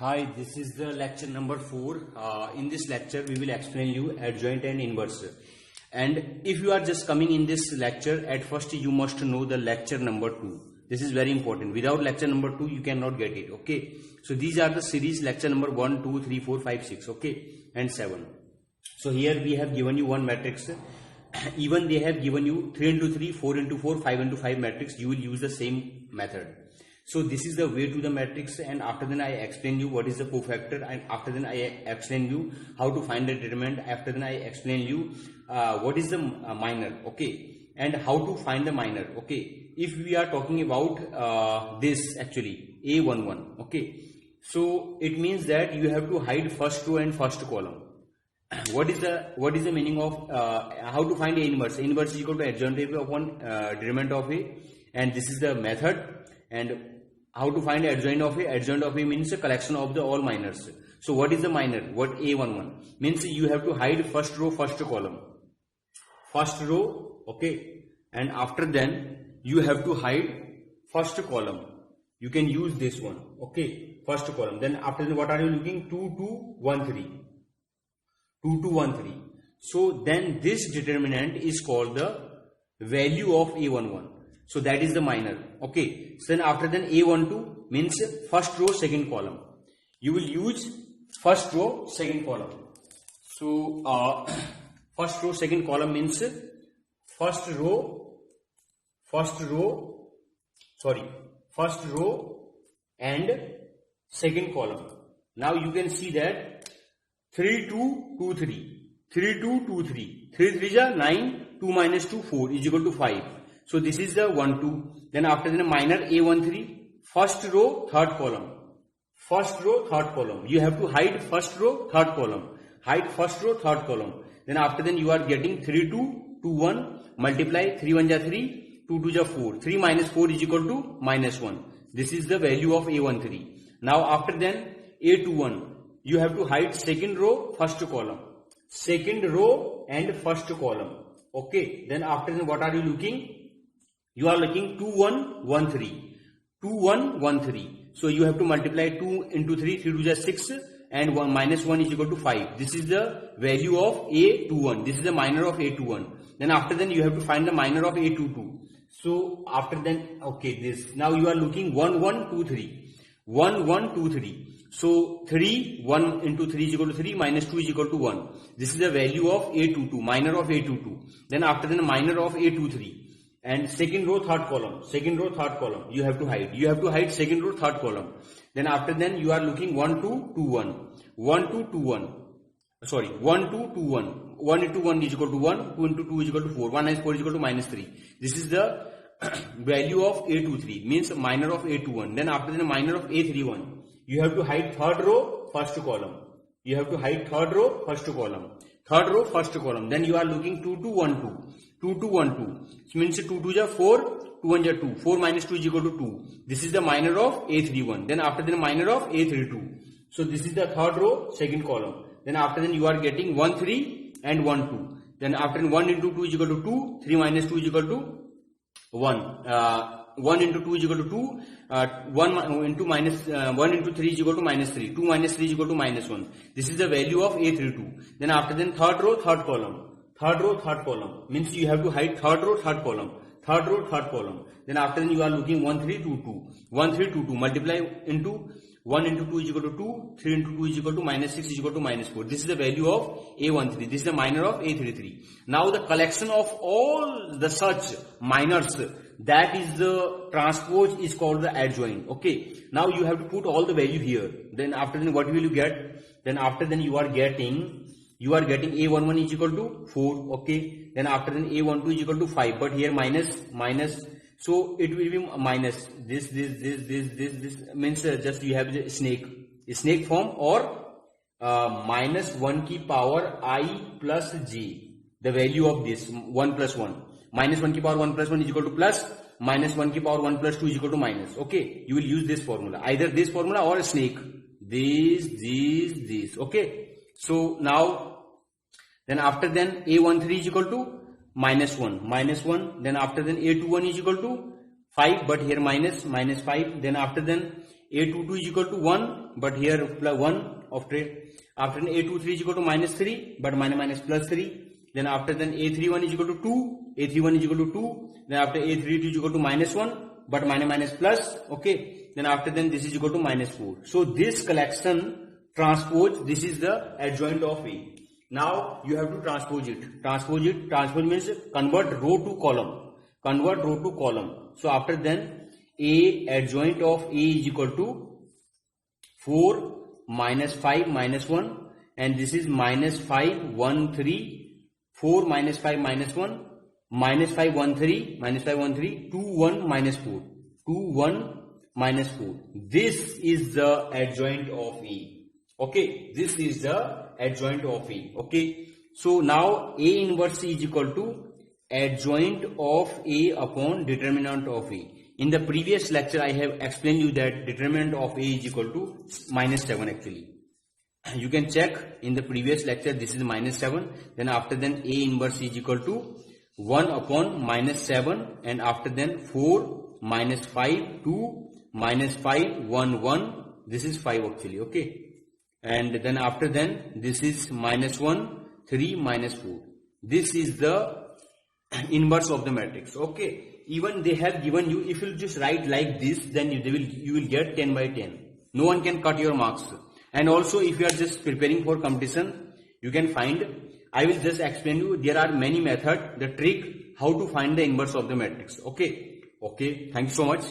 Hi, this is the lecture number 4. In this lecture, we will explain you adjoint and inverse. And if you are just coming in this lecture, at first you must know the lecture number 2. This is very important. Without lecture number 2, you cannot get it. Okay. So these are the series lecture number 1, 2, 3, 4, 5, 6. Okay. And 7. So here we have given you one matrix. Even they have given you 3 into 3, 4 into 4, 5 into 5 matrix. You will use the same method. So this is the way to the matrix, and after then I explain you what is the cofactor, and after then I explain you how to find the determinant. After then I explain you what is the minor, okay, and how to find the minor, okay. If we are talking about this actually A11, okay, so it means that you have to hide first row and first column. What is the meaning of how to find A inverse? A inverse is equal to adjoint of A upon determinant of A, and this is the method. And how to find adjoint of A? Adjoint of A means a collection of the all minors. So what is the minor? What A11 means? You have to hide first row, first column, first row, okay, and after then you have to hide first column. You can use this one, okay, first column. Then after that, what are you looking? 2, 2, 1, 3, 2, 2, 1, 3. So then this determinant is called the value of A11. So that is the minor, okay. So then after then A12 means first row, second column. You will use first row, second column. So first row, second column means first row and second column. Now you can see that 3, 2, 2, 3, 3, 2, 2, 3, 3, 3 is 9, 2 minus 2, 4 is equal to 5. So this is the 1, 2. Then after the minor A13, first row, third column. First row, third column. You have to hide first row, third column. Hide first row, third column. Then after then you are getting 3, 2, 2, 1. Multiply 3, 1 is 3, 2, 2 is 4. 3 minus 4 is equal to minus 1. This is the value of A13. Now after then A21, you have to hide second row, first column. Second row and first column. Okay. Then after then what are you looking? You are looking 2, 1, 1, 3. 2, 1, 1, 3. So you have to multiply 2 into 3, 3 2 is 6, and 1 minus 1 is equal to 5. This is the value of A21. This is the minor of A21. Then after then you have to find the minor of A22. So after then, okay, this. Now you are looking 1, 1, 2, 3. 1, 1, 2, 3. So 3, 1 into 3 is equal to 3, minus 2 is equal to 1. This is the value of A22, minor of A22. Then after then minor of A23. And second row, third column. Second row, third column. You have to hide. You have to hide second row, third column. Then after then you are looking 1, 2, 2, 1. 1, 2, 2, 1. Sorry, 1, 2, 2, 1. 1 into 1 is equal to 1. 2 into 2 is equal to 4. 1 minus 4 is equal to minus 3. This is the value of A23. Means minor of A21. Then after then minor of A31. You have to hide third row, first column. You have to hide third row, first column. Third row, first column. Then you are looking 2, 2, 1, 2. 2, 2, 1, 2. It means 2, 2 is 4, 2, 1 is 2. 4 minus 2 is equal to 2. This is the minor of A31. Then after then minor of A32. So this is the third row, second column. Then after then you are getting 1, 3 and 1, 2. Then after 1 into 2 is equal to 2. 3 minus 2 is equal to 1. 1 into 2 is equal to 2. 1 into 3 is equal to minus 3. 2 minus 3 is equal to minus 1. This is the value of A32. Then after then third row, third column. Third row, third column. Means you have to hide third row, third column. Third row, third column. Then after then you are looking 1, 3, 2, 2. 1, 3, 2, 2. Multiply into 1 into 2 is equal to 2. 3 into 2 is equal to minus 6 is equal to minus 4. This is the value of A13. This is the minor of A33. Now the collection of all the such minors, that is the transpose, is called the adjoint. Okay. Now you have to put all the value here. Then after then what will you get? Then after then you are getting A11 is equal to 4. Okay. Then after then A12 is equal to 5. But here minus. So it will be minus. This means just you have the snake form, or minus 1 की power I plus j. The value of this 1 plus 1. Minus 1 की power 1 plus 1 is equal to plus. Minus 1 की power 1 plus 2 is equal to minus. Okay. You will use this formula. Either this formula or a snake. This. Okay. So now, then after then A13 is equal to minus 1. Then after then A21 is equal to 5, but here minus 5. Then after then A22 is equal to 1, but here plus 1 after A23 is equal to minus 3, but minus plus 3. Then after then A31 is equal to 2, A31 is equal to 2. Then after A32 is equal to minus 1, but minus plus. Okay. Then after then this is equal to minus 4. So this collection transpose, this is the adjoint of A. Now you have to transpose it. Transpose means convert row to column. Convert row to column. So after then A adjoint of A is equal to 4 minus 5 minus 1, and this is minus 5 1 3, 4 minus 5 minus 1, minus 5 1 3, minus 5 1 3, 2 1 minus 4, 2 1 minus 4. This is the adjoint of A. Okay, this is the adjoint of A. Okay, so now A inverse is equal to adjoint of A upon determinant of A. In the previous lecture I have explained you that determinant of A is equal to minus 7 actually. You can check in the previous lecture, this is minus 7. Then after then A inverse is equal to 1 upon minus 7, and after then 4 minus 5 2 minus 5 1 1. This is 5 actually. Okay. And then after then this is minus 1 3 minus 4. This is the inverse of the matrix. Okay, even they have given you, if you just write like this, then you will get 10 by 10. No one can cut your marks. And also if you are just preparing for competition, you can find, I will just explain you, there are many methods, the trick how to find the inverse of the matrix. Okay, thank you so much.